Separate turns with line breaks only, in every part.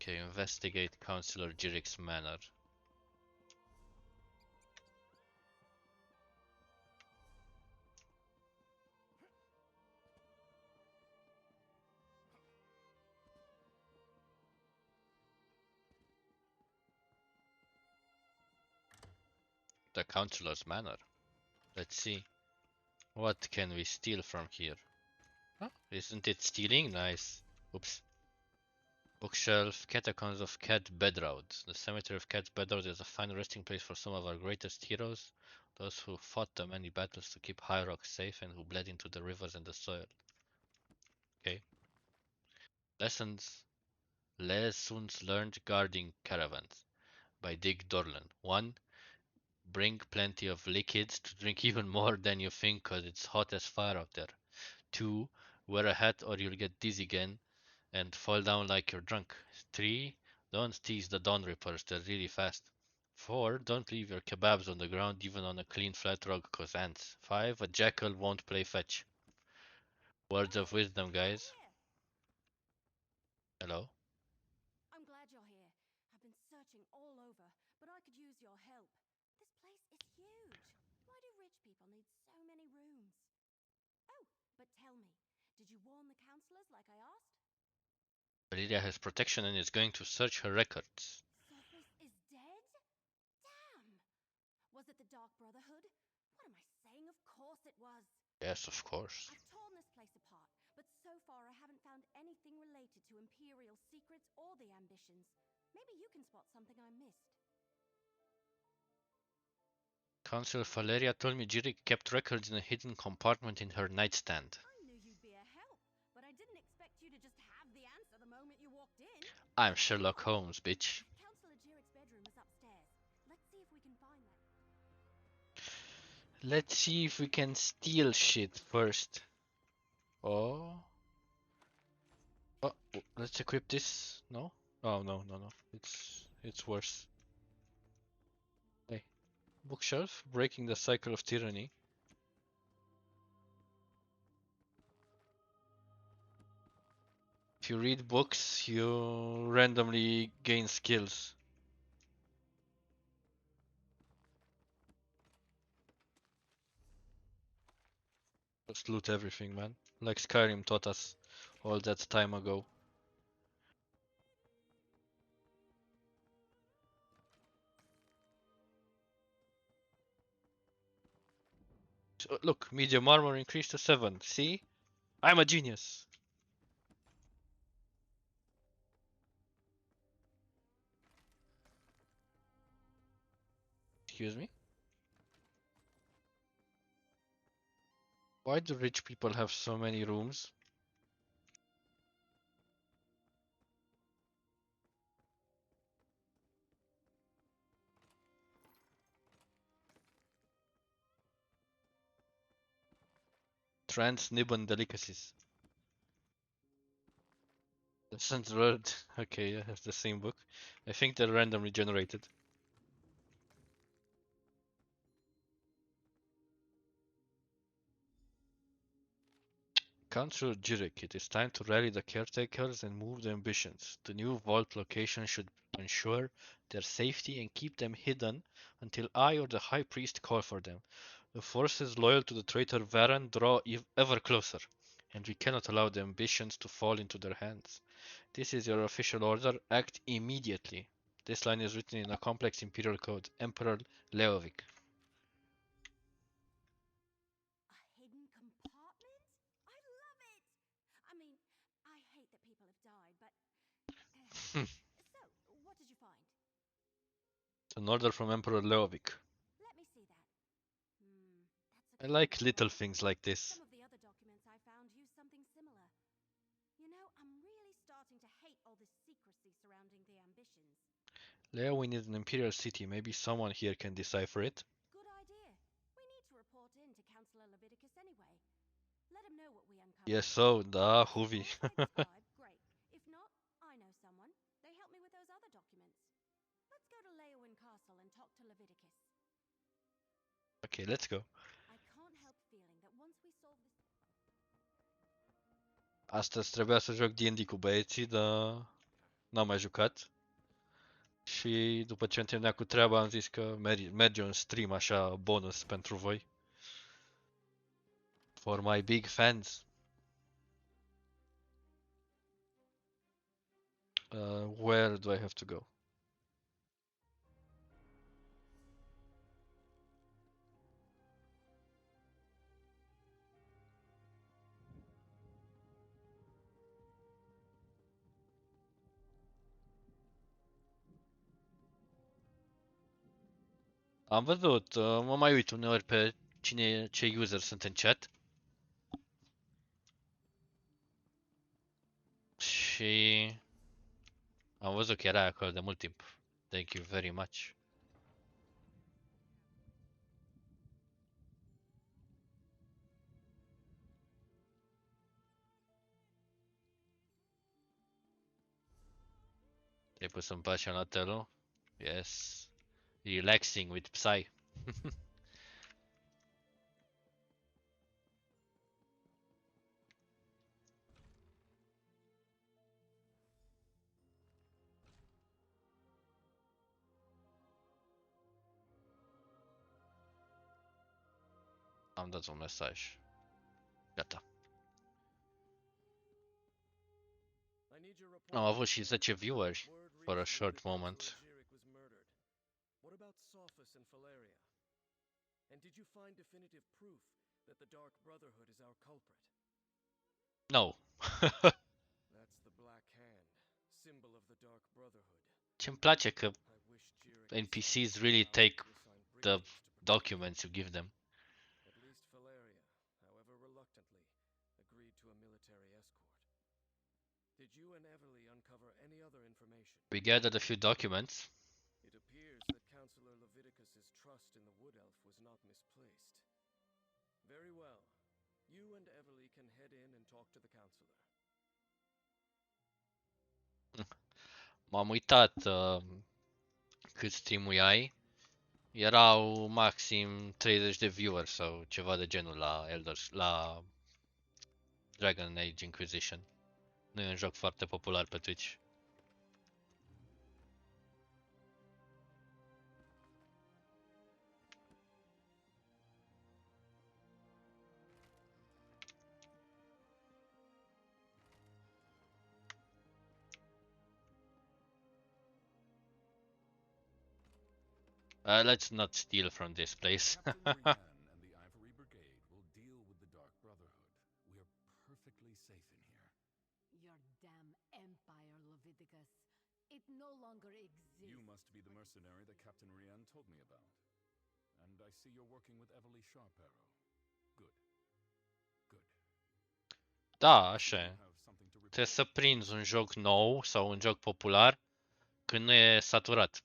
Okay, investigate Councillor Jirik's manor. The Councillor's manor. Let's see. What can we steal from here? Oh, isn't it stealing? Nice. Oops. Bookshelf, Catacombs of Cat Bedraud. The cemetery of Cat Bedraud is a fine resting place for some of our greatest heroes, those who fought the many battles to keep High Rock safe and who bled into the rivers and the soil. Okay. Lessons learned guarding caravans by Dick Dorlan. 1. Bring plenty of liquids to drink even more than you think cause it's hot as fire out there. 2. Wear a hat or you'll get dizzy again and fall down like you're drunk. 3. Don't tease the Dawn Rippers, they're really fast. 4. Don't leave your kebabs on the ground even on a clean flat rug cause ants. 5. A jackal won't play fetch. Words of wisdom, guys. Hello?
I'm glad you're here. I've been searching all over, but I could use your help. This place is huge. Why do rich people need so many rooms? Oh, but tell me, did you warn the councillors like I asked?
Valeria has protection and is going to search her records.
Sophis is dead? Damn! Was it the Dark Brotherhood? What am I saying? Of course it was.
Yes, of course.
I've torn this place apart, but so far I haven't found anything related to Imperial secrets or the ambitions. Maybe you can spot something I missed.
Councillor Valeria told me Jirik kept records in a hidden compartment in her nightstand.
I knew you'd be a help, but I didn't expect you to just have the answer the moment you walked in.
I'm Sherlock Holmes, bitch.
Councillor Jirik's bedroom is upstairs. Let's see if we can find that.
Let's see if we can steal shit first. Oh. Oh, let's equip this. No? Oh, no. It's worse. Hey. Bookshelf, breaking the cycle of tyranny. If you read books, you randomly gain skills. Just loot everything, man. Like Skyrim taught us all that time ago. So, look, medium armor increased to 7. See? I'm a genius. Excuse me? Why do rich people have so many rooms? Trans Nibbon delicacies. Doesn't read. Okay, yeah, it's the same book. I think they're randomly generated. Councillor Jirik, it is time to rally the caretakers and move the ambitions. The new vault location should ensure their safety and keep them hidden until I or the High Priest call for them. The forces loyal to the traitor Varan draw ever closer, and we cannot allow the ambitions to fall into their hands. This is your official order. Act immediately. This line is written in a complex imperial code. Emperor Leovic.
A hidden compartment? I love it! I mean, I hate that people have died, but... So, what did you find?
It's an order from Emperor Leovic.
Let me see that.
I
That's a
like
clever
little
one.
things like this.
Some of the other documents I found use something similar. You know, I'm really starting to hate all this secrecy surrounding the ambitions.
Leo, we need an imperial city. Maybe someone here can decipher it.
Good idea. We need to report in to Councillor Leviticus anyway. Let him know what we uncovered.
Yes, so, da, Huvi.
Great. If not, I know someone. They helped me with those other documents. Let's go to Leowin Castle and talk to Leviticus.
Okay, let's go.
I can't help feeling that once we solve this...
Astăzi trebuia să joc D&D cu băieții, dar n-am mai jucat. Și după ce am terminat cu treaba am zis că merge un stream așa bonus pentru voi. For my big fans. Where do I have to go? Am văzut, mă mai uit uneori pe ce user sunt în chat. Și am văzut că era acolo de mult timp. Thank you very much. Te-ai pus în pașa la telo? Yes. Relaxing with Psy. Am dat un mesaj. Gata. Am avut și 10 vieweri for a short moment.
What about Sophus and Phaleria? And did you find definitive proof that the Dark Brotherhood is our culprit?
No.
That's the Black Hand, symbol of the Dark Brotherhood.
Ce-mi place că NPCs really take the documents you give them.
At least Phaleria, however reluctantly, agreed to a military escort. Did you and Everly uncover any other information?
We gathered a few documents.
It appears that Councillor Leviticus's trust in the Wood Elf was not misplaced. Very well. You and Everly can head in and talk to the Councillor.
M-am uitat cât stream-ui ai. Erau maxim 30 de viewers sau ceva de genul la Dragon Age Inquisition. Nu e un joc foarte popular pe Twitch. Let's not steal from this place.
Captain Rian and the Ivory Brigade will deal with the Dark Brotherhood. We are perfectly safe in here.
Your damn empire, Leviticus. It no longer exists.
You must be the mercenary that Captain Rian told me about. And I see you're working with Everly Sharp Arrow. Good. Good.
Da, așa
You
e.
have something to report.
Trebuie să prinzi un joc nou sau un joc popular când nu e saturat.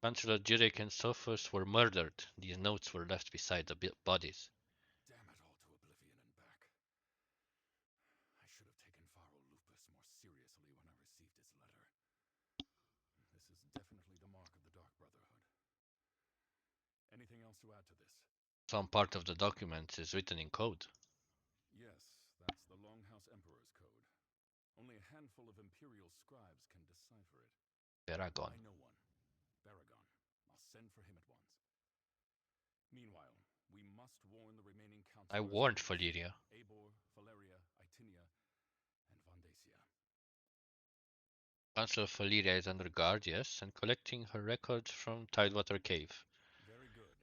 Councillor Jirek and Sophus were murdered. These notes were left beside the bodies.
Damn it all to oblivion and back. I should have taken Pharaoh Lupus more seriously when I received his letter. This is definitely the mark of the Dark Brotherhood. Anything else to add to this?
Some part of the document is written in code.
Yes, that's the Longhouse Emperor's Code. Only a handful of Imperial scribes can decipher it.
Paragon.
I know one. Baragon. I'll send for him at once. Meanwhile, we must warn the remaining councillors.
I warned Valeria.
Eibor, Valeria, Itinia, and Vandacia.
Councillor Valeria is under guard, yes, and collecting her records from Tidewater Cave.
Very good.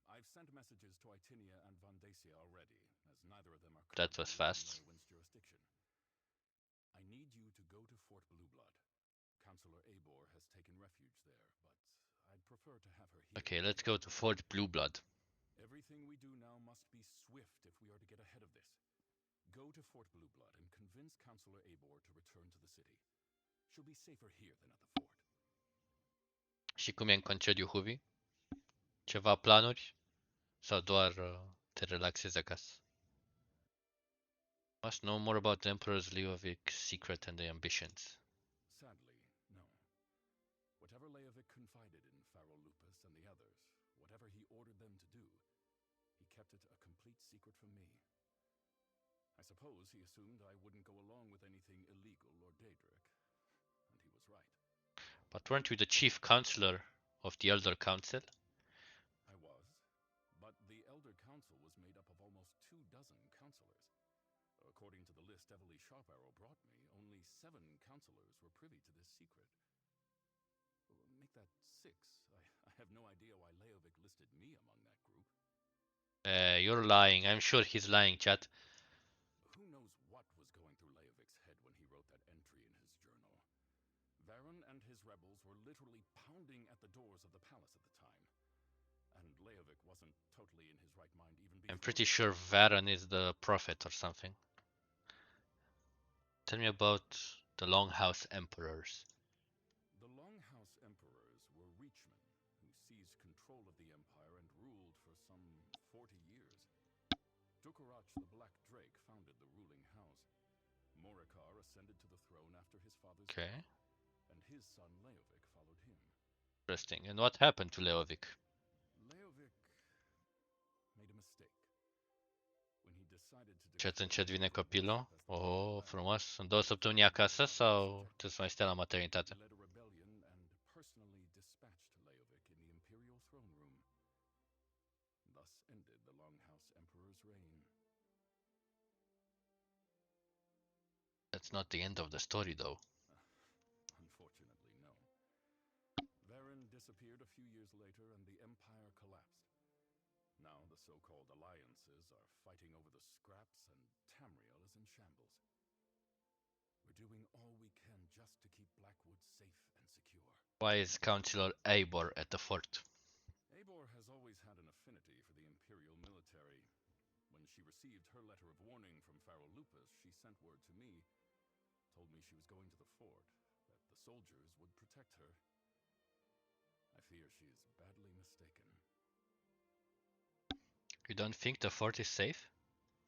I've sent messages to Itinia and Vandacia already, as neither of them are
That
currently
was
within
fast.
Merwyn's jurisdiction. I need you to go to Fort Blueblood. Councillor Eibor has taken refuge there, but I'd prefer to have her here.
Okay, let's go to Fort Blueblood.
Everything we do now must be swift if we are to get ahead of this. Go to Fort Blueblood and convince Councillor Eibor to return to the city. She'll be safer here than at the fort.
Și cum e în concediu, Huvi? Ceva planuri? Sau doar te relaxezi acasă? Must know more about the Emperor's Leovic secret and the ambitions.
Sadly, no. Whatever Leovic confided in Pharaoh Lupus and the others, whatever he ordered them to do, he kept it a complete secret from me. I suppose he assumed I wouldn't go along with anything illegal or Daedric. And he was right.
But weren't you the chief counselor of the Elder Council?
I was. But the Elder Council was made up of almost 24 counselors. According to the list Evely Sharparrow brought me, only 7 counselors were privy to this secret. Make that 6. I have no idea why Leovic listed me among that group.
You're lying. I'm sure he's lying, chat.
Who knows what was going through Leovic's head when he wrote that entry in his journal? Varen and his rebels were literally pounding at the doors of the palace at the time. And Leovic wasn't totally in his right mind even before.
I'm pretty sure Varen is the prophet or something. Tell me about the Longhouse Emperors.
The Longhouse Emperors were Reachmen, who seized control of the Empire and ruled for some 40 years. Dukarach the Black Drake founded the ruling house. Morikar ascended to the throne after his father's death, and his son Leovic followed him.
Interesting. And what happened to Leovic?
Leovic made a mistake. When he decided to
Chat în
declare
chat vine
his
copilul.
lordship as the Lord
Oh,
of Battle,
frumos. Sunt 2 săptămâni acasă sau trebuie să mai stea la maternitate?
he led a rebellion and personally dispatched Leovic in the imperial throne room. Thus ended the Longhouse Emperor's reign.
That's not the end of the story, though.
Unfortunately, no. Varen disappeared a few years later and the Empire collapsed. Now the so-called alliances are fighting over the scraps and Tamriel is in shambles. We're doing all we can just to keep Blackwood safe and secure.
Why is Councillor Eivor at the fort?
Eivor has always had an affinity for the Imperial military. When she received her letter of warning from Pharaoh Lupus, she sent word to me, told me she was going to the fort, that the soldiers would protect her. I fear she is badly mistaken.
You don't think the fort is safe?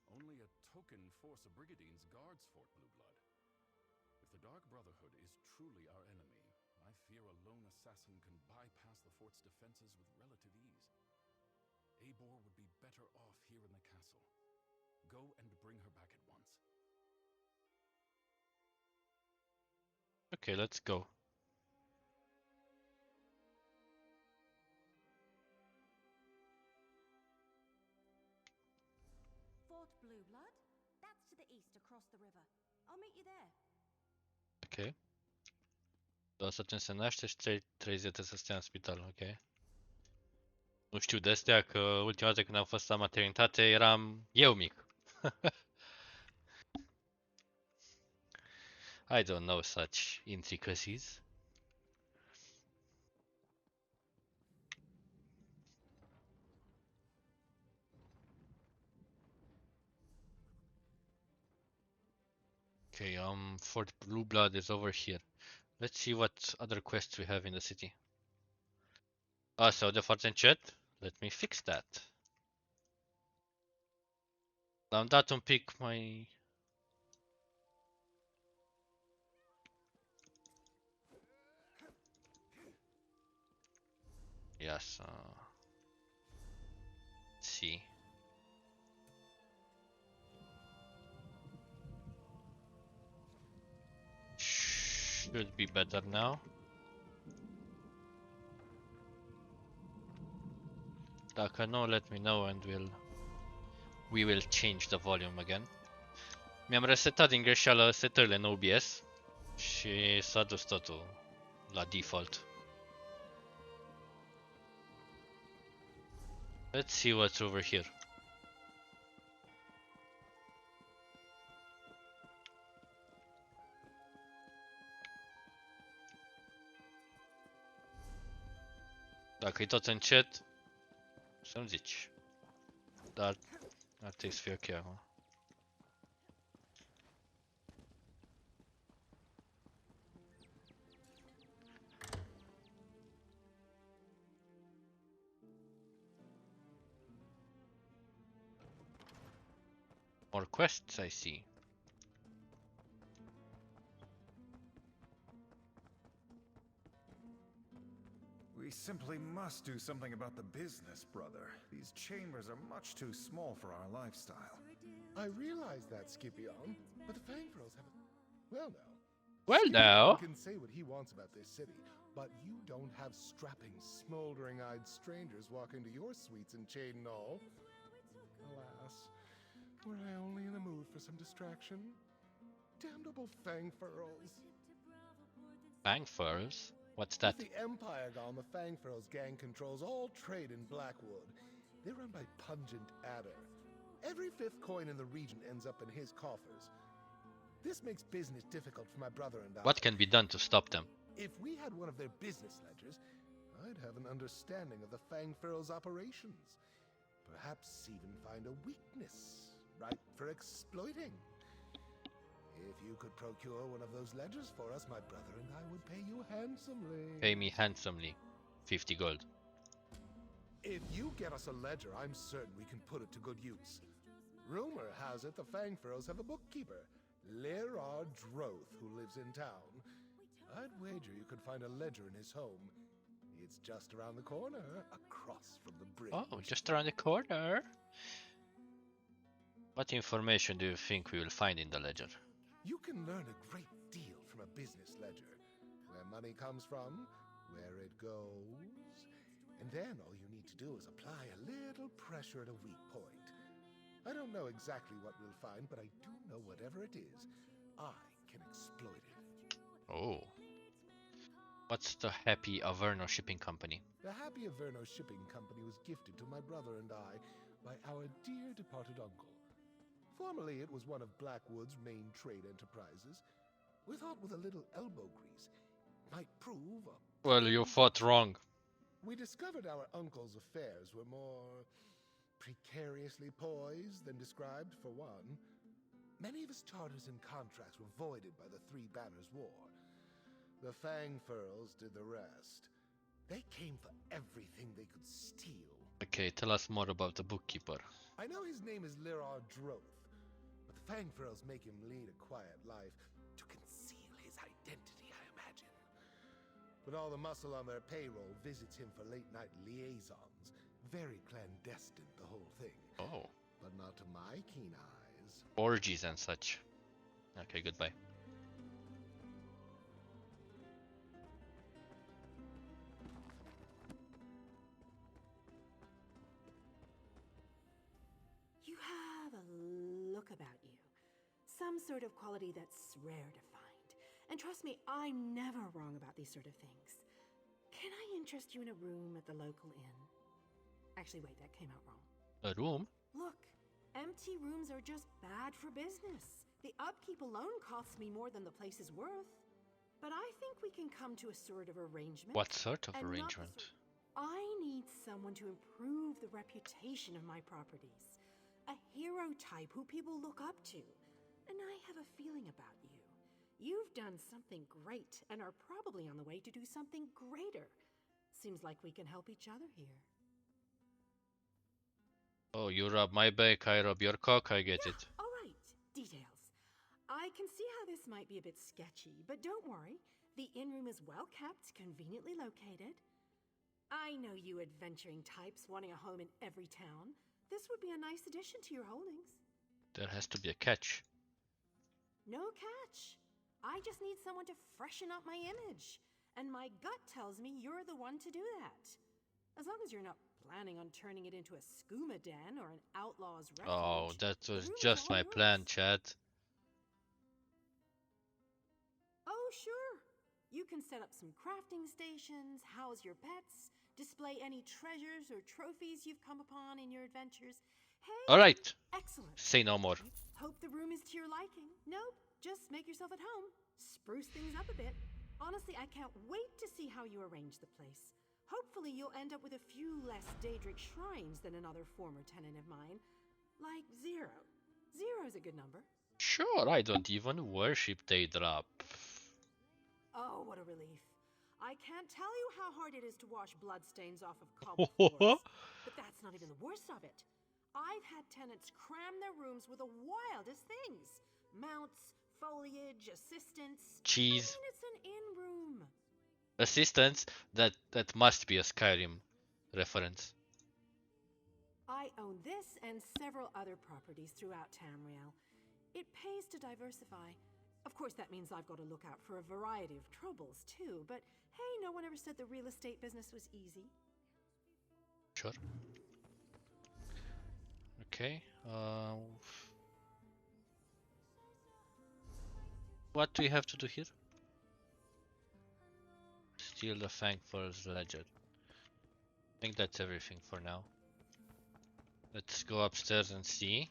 Only a token force of Brigadines guards Fort Blueblood. If the Dark Brotherhood is truly our enemy, I fear a lone assassin can bypass the fort's defenses with relative ease. Eivor would be better off here in the castle. Go and bring her back at once.
Okay, let's go.
Fort Blueblood? That's to the east across the river. I'll meet you there.
Ok. 2 săptămâni se naște și 3 zile trebuie să stea în spital, ok. Nu știu de astea că ultima dată când am fost la maternitate eram eu mic. I don't know such intricacies. Okay, Fort Blueblood is over here. Let's see what other quests we have in the city. Ah, so the foarte încet? Let me fix that. L-am dat un pic mai... Yes, let's see. Should be better now. Dacă nu, let me know and we will change the volume again. Mi-am resetat din greșeală setările în OBS și s-a dus totul la default. Let's see what's over here. Dacă e tot încet, să-mi zici. Dar ar trebui să fie ok acum. More quests, I see.
We simply must do something about the business, brother. These chambers are much too small for our lifestyle.
I realize that, Scipion, but the Fangfurls have a... Well, now.
Well,
Scipion
now.
can say what he wants about this city, but you don't have strapping, smoldering-eyed strangers walk into your suites in Chain and all. Alas, were I only in the mood for some distraction? Damnable Fangfurls.
Fangfurls? What's that?
With the Empire gone, the Fangfurls gang controls all trade in Blackwood. They're run by Pungent Adder. Every fifth coin in the region ends up in his coffers. This makes business difficult for my brother and I.
What can be done to stop them?
If we had one of their business ledgers, I'd have an understanding of the Fangfurls' operations. Perhaps even find a weakness ripe for exploiting. If you could procure one of those ledgers for us, my brother and I would pay you handsomely.
Pay me handsomely. 50 gold.
If you get us a ledger, I'm certain we can put it to good use. Rumor has it the Fangfurls have a bookkeeper, Lerard Droth, who lives in town. I'd wager you could find a ledger in his home. It's just around the corner, across from the bridge.
Oh, just around the corner. What information do you think we will find in the ledger?
You can learn a great deal from a business ledger. Where money comes from, where it goes. And then all you need to do is apply a little pressure at a weak point. I don't know exactly what we'll find, but I do know whatever it is, I can exploit it.
Oh. What's the Happy Averno Shipping Company?
The Happy Averno Shipping Company was gifted to my brother and I by our dear departed uncle. Formerly, it was one of Blackwood's main trade enterprises. We thought with a little elbow grease might prove a...
Well, you fought wrong.
We discovered our uncle's affairs were more precariously poised than described, for one. Many of his charters and contracts were voided by the Three Banners War. The Fangfurls did the rest. They came for everything they could steal.
Okay, tell us more about the bookkeeper.
I know his name is Lerard Droth, but the Fangfurls make him lead a quiet life to conceal his identity, I imagine. But all the muscle on their payroll visits him for late-night liaisons. Very clandestine, the whole thing.
Oh.
But not to my keen eyes.
Orgies and such. Okay, goodbye.
You have a look about you. Some sort of quality that's rare to find. And trust me, I'm never wrong about these sort of things. Can I interest you in a room at the local inn? Actually, wait, that came out wrong.
A room?
Look, empty rooms are just bad for business. The upkeep alone costs me more than the place is worth. But I think we can come to a sort of arrangement.
What sort of
And not the
arrangement?
I need someone to improve the reputation of my properties. A hero type who people look up to. And I have a feeling about you. You've done something great and are probably on the way to do something greater. Seems like we can help each other here.
Oh, you rob my back, I rob your cock, I get it.
All right, details. I can see how this might be a bit sketchy, but don't worry. The inn room is well kept, conveniently located. I know you adventuring types wanting a home in every town. This would be a nice addition to your holdings.
There has to be a catch.
No catch. I just need someone to freshen up my image. And my gut tells me you're the one to do that. As long as you're not planning on turning it into a skooma den or an outlaw's refuge.
Oh, that
the
was
room is
just
all
my
yours.
plan, Chad.
Oh, sure. You can set up some crafting stations, house your pets, display any treasures or trophies you've come upon in your adventures. Hey,
Alright,
excellent.
say no more.
Hope the room is to your liking. Nope, just make yourself at home. Spruce things up a bit. Honestly, I can't wait to see how you arrange the place. Hopefully you'll end up with a few less Daedric shrines than another former tenant of mine. Like 0. 0's a good number.
Sure, I don't even worship Daedra.
Oh, what a relief. I can't tell you how hard it is to wash bloodstains off of cobbled floors. But that's not even the worst of it. I've had tenants cram their rooms with the wildest things. Mounts, foliage, assistants.
Cheese.
I mean, it's an inn room.
Assistance? That must be a Skyrim reference.
I own this and several other properties throughout Tamriel. It pays to diversify. Of course, that means I've got to look out for a variety of troubles, too, but hey, no one ever said the real estate business was easy.
Sure. Okay. What do we have to do here? Steal the Fangfor's ledger. I think that's everything for now. Let's go upstairs and see.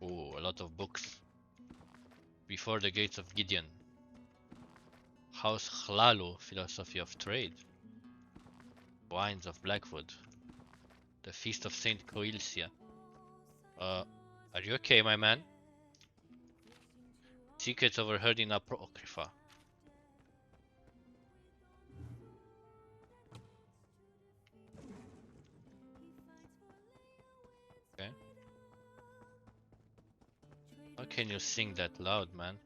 Oh, a lot of books. Before the Gates of Gideon. House Hlalo, Philosophy of Trade. Wines of Blackwood. The Feast of Saint Coilcia. Are you okay, my man? Secrets overheard in Apocrypha. Okay. How can you sing that loud, man?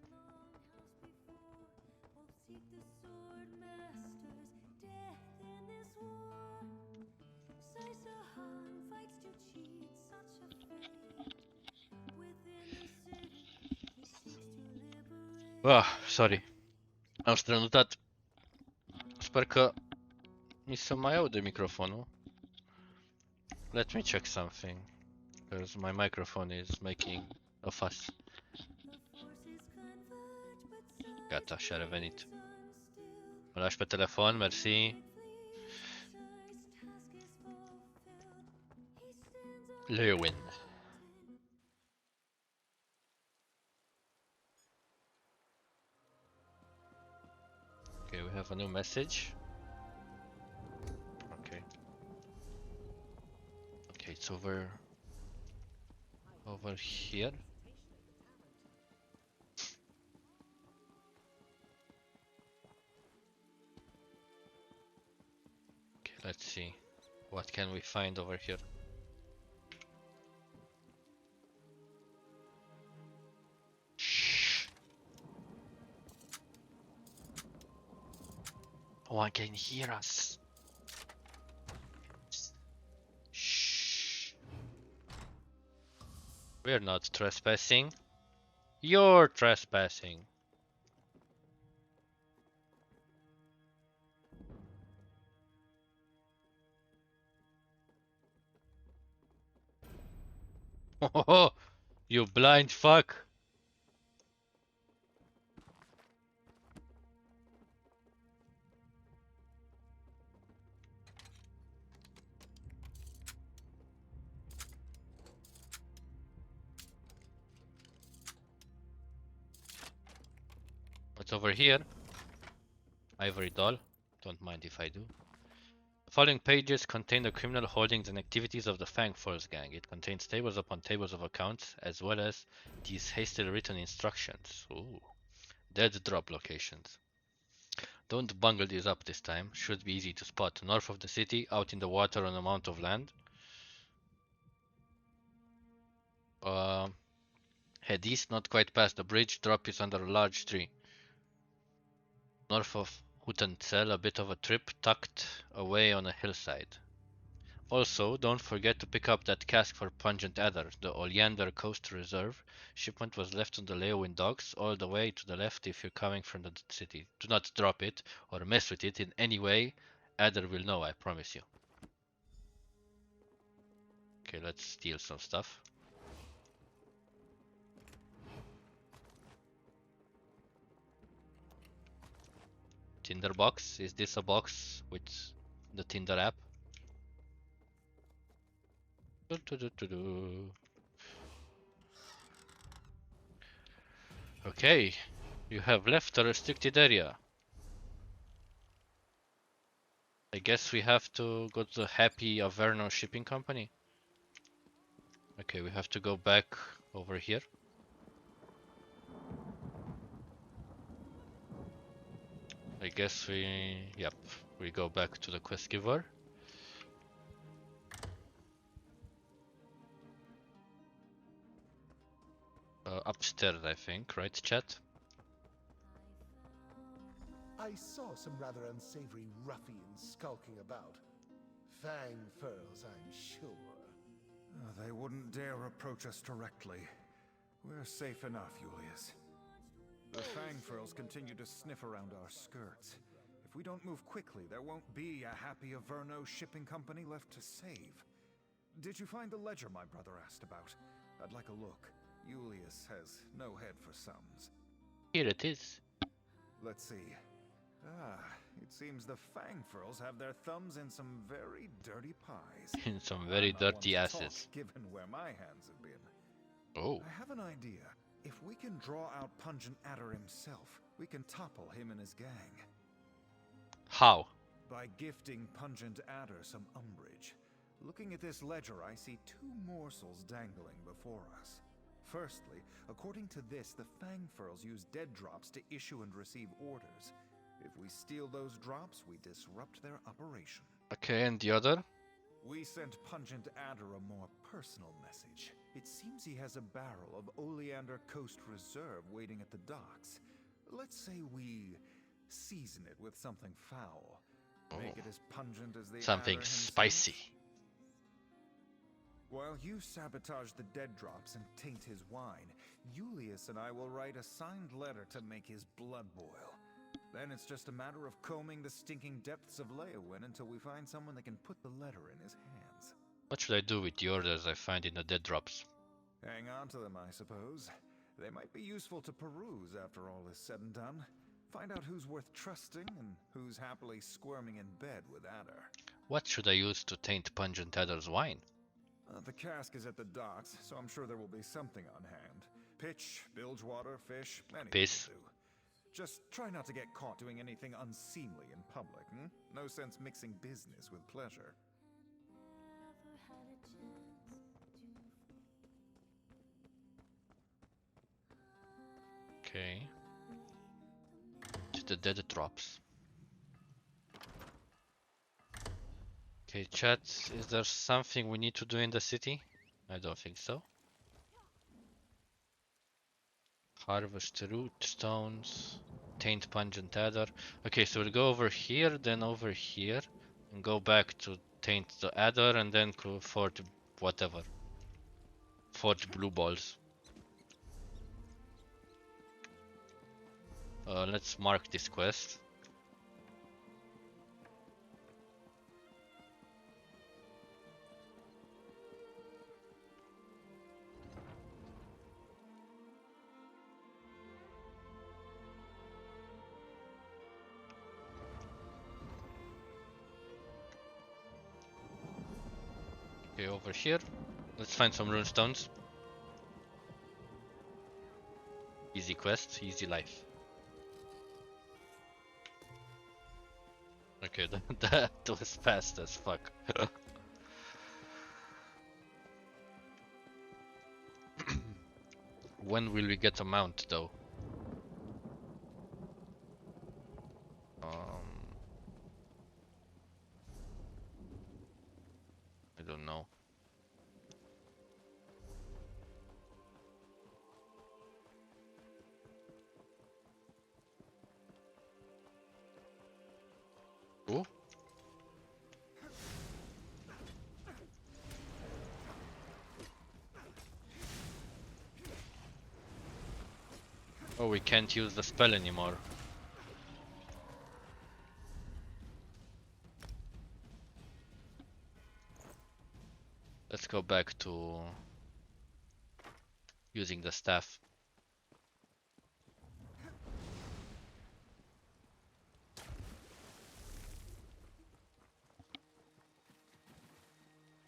Sorry. Am strănutat. Sper că mi se mai aude microfonul. Let me check something. Because my microphone is making a fuss. Gata, și-a revenit. Mă lași pe telefon, mersi. Lewin. Okay, we have a new message. Okay. Okay, it's over here. Okay, let's see. What can we find over here? Shh. No one can hear us. Shh. We're not trespassing. You're trespassing. Oh, you blind fuck. What's over here? Ivory doll. Don't mind if I do. The following pages contain the criminal holdings and activities of the Fangforce gang. It contains tables upon tables of accounts, as well as these hastily written instructions. Ooh. Dead drop locations. Don't bungle these up this time. Should be easy to spot. North of the city, out in the water on a mount of land. Head east, not quite past the bridge. Drop is under a large tree. North of Huttensel, a bit of a trip, tucked away on a hillside. Also, don't forget to pick up that cask for Pungent Adder, the Oleander Coast Reserve. Shipment was left on the Leowin docks, all the way to the left if you're coming from the city. Do not drop it, or mess with it in any way. Adder will know, I promise you. Okay, let's steal some stuff. Tinder box. Is this a box with the Tinder app? Okay, you have left a restricted area. I guess we have to go to the Happy Averno Shipping Company. Okay, we have to go back over here. I guess yep, we go back to the quest giver. Upstairs, I think, right, chat?
I saw some rather unsavory ruffians skulking about. Fang furls, I'm sure.
They wouldn't dare approach us directly. We're safe enough, Julius. The Fangfurls continue to sniff around our skirts. If we don't move quickly, there won't be a happy Averno shipping company left to save. Did you find the ledger my brother asked about? I'd like a look. Julius has no head for sums.
Here it is.
Let's see. It seems the Fangfurls have their thumbs in some very dirty pies.
In some very
I'm not
dirty
one to talk,
asses.
given where my hands have been.
Oh.
I have an idea. If we can draw out Pungent Adder himself, we can topple him and his gang.
How?
By gifting Pungent Adder some umbrage. Looking at this ledger, I see two morsels dangling before us. Firstly, according to this, the Fangfurls use dead drops to issue and receive orders. If we steal those drops, we disrupt their operation.
Okay, and the other?
We sent Pungent Adder a more personal message. It seems he has a barrel of Oleander Coast Reserve waiting at the docks. Let's say we season it with something foul. Make it as pungent as the
Something
adder himself.
spicy.
While you sabotage the dead drops and taint his wine, Julius and I will write a signed letter to make his blood boil. Then it's just a matter of combing the stinking depths of Leowin until we find someone that can put the letter in his hands.
What should I do with the orders I find in the dead drops?
Hang on to them, I suppose. They might be useful to peruse after all is said and done. Find out who's worth trusting and who's happily squirming in bed with Adder.
What should I use to taint Pungent Adder's wine?
The cask is at the docks, so I'm sure there will be something on hand. Pitch, bilge water, fish, anything
Piss.
will do. Just try not to get caught doing anything unseemly in public, hmm? No sense mixing business with pleasure.
Okay. To the dead drops. Okay, chat, is there something we need to do in the city? I don't think so. Harvest root stones, taint Pungent Adder. Okay, so we'll go over here, then over here, and go back to taint the adder, and then go forge whatever. Forge blue balls. Let's mark this quest. Okay, over here. Let's find some rune stones. Easy quest, easy life. Okay, that was fast as fuck. When will we get a mount though? I don't know. Oh. Oh, we can't use the spell anymore. Let's go back to using the staff.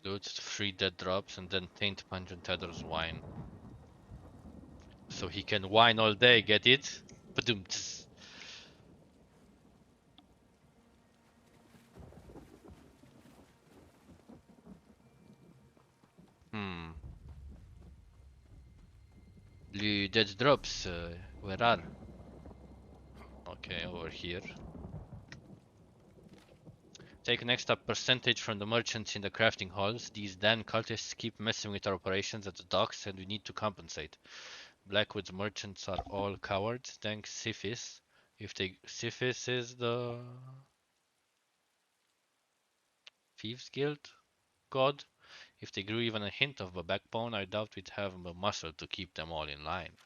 Loot 3 dead drops and then taint Pungent Adder's wine. So he can whine all day, get it? Ba-doom-ts. The dead drops, where are? Okay, over here. Take an extra percentage from the merchants in the crafting halls. These damn cultists keep messing with our operations at the docks and we need to compensate. Blackwood's merchants are all cowards. Thanks Siphis. Siphis is the Thieves Guild god. If they grew even a hint of a backbone, I doubt we'd have the muscle to keep them all in line.